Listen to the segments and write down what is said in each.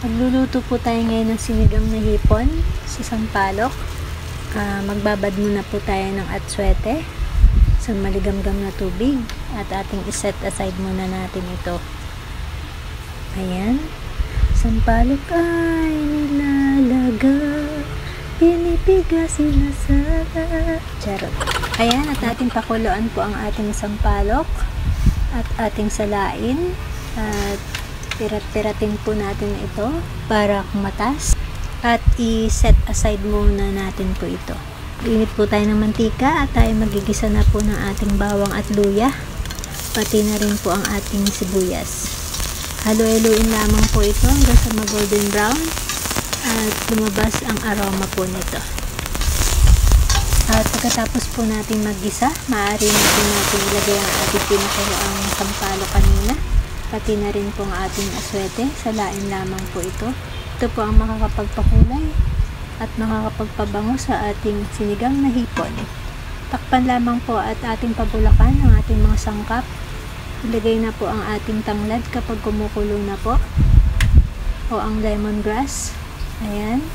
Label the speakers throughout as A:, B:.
A: Magluluto po tayo ngayon ng sinigang na hipon sa sampalok. Magbabad muna po tayo ng atsuete sa maligamgam na tubig at ating iset aside muna natin ito. Ayan. Sampalok ay nilalaga, pinipiga sinasala. Charot. Ayan, at ating pakuluan po ang ating sampalok at ating salain at pirat-piratin po natin ito para kumatas at i-set aside muna natin po ito. Init po tayo ng mantika at tayo magigisa na po ng ating bawang at luya, pati na rin po ang ating sibuyas. Halo-haluin lamang po ito hanggang sa mag-golden brown at lumabas ang aroma po nito. At pagkatapos po natin maggisa, maaari na po natin ilagay ang ating pinakuluang sampalok kanina, pati na rin po ang ating aswete. Salain lamang po ito. Ito po ang makakapagpakulay at makakapagpabango sa ating sinigang na hipon. Takpan lamang po at ating pabulakan ang ating mga sangkap. Ilagay na po ang ating tanglad kapag kumukulo na po, o ang lemongrass. Ayan.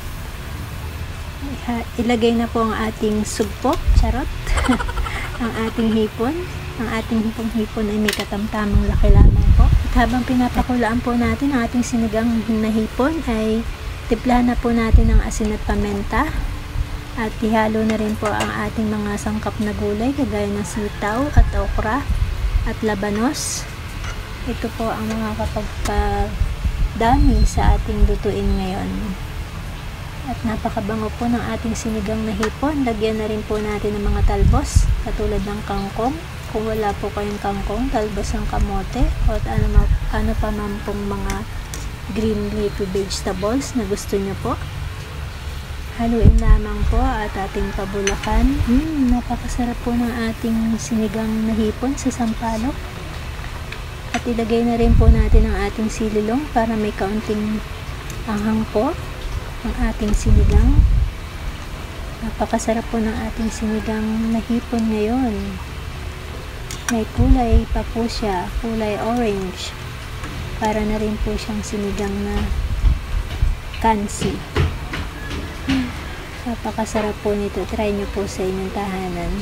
A: Ilagay na po ang ating sugpo, charot, ang ating hipon. Ang ating hipon ay may katamtamang laki lamang po. At habang pinapakulaan po natin ang ating sinigang na hipon, ay timplahan na po natin ang asin at paminta. At ihalo na rin po ang ating mga sangkap na gulay, kagaya ng sitaw at okra at labanos. Ito po ang mga kapagpadami sa ating lutuin ngayon. At napakabango po ng ating sinigang na hipon. Lagyan na rin po natin ng mga talbos, katulad ng kangkong. Kung wala po kayong kangkong, talbos ng kamote o ano pa man pong mga green leafy vegetables na gusto nyo po. Haluin lamang po at ating pabulakan. Napakasarap po ng ating sinigang na hipon sa sampalok. At ilagay na rin po natin ang ating sililong para may kaunting anghang po ang ating sinigang. Napakasarap po ng ating sinigang na hipon ngayon. May kulay pa po siya, kulay orange. Para na rin po siyang sinigang na kansi. Napakasarap po nito. Try nyo po sa inyong tahanan.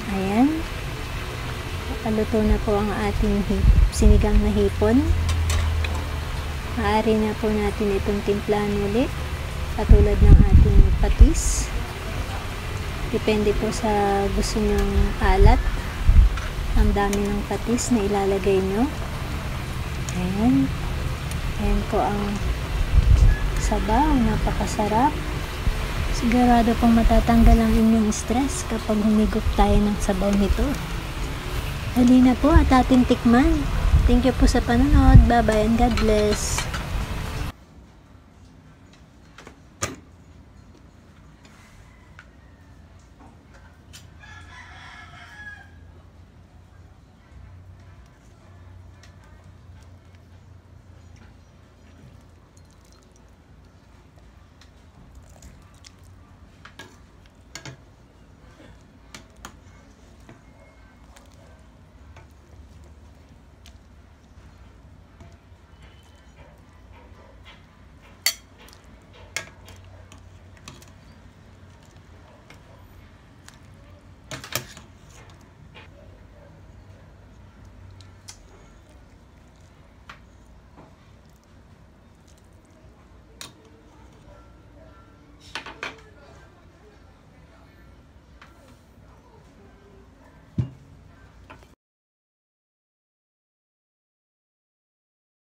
A: Ayan. Nakaluto na po ang ating sinigang na hipon. Maaari na po natin itong timplahan ulit, katulad ng ating patis. Depende po sa gusto nyong alat, ang dami ng patis na ilalagay nyo. Ayan. Ayan po ang sabaw. Napakasarap. Sigurado pong matatanggal ang inyong stress kapag humigop tayo ng sabaw nito. Hali na po at ating tikman. Thank you po sa panonood. Bye bye and God bless.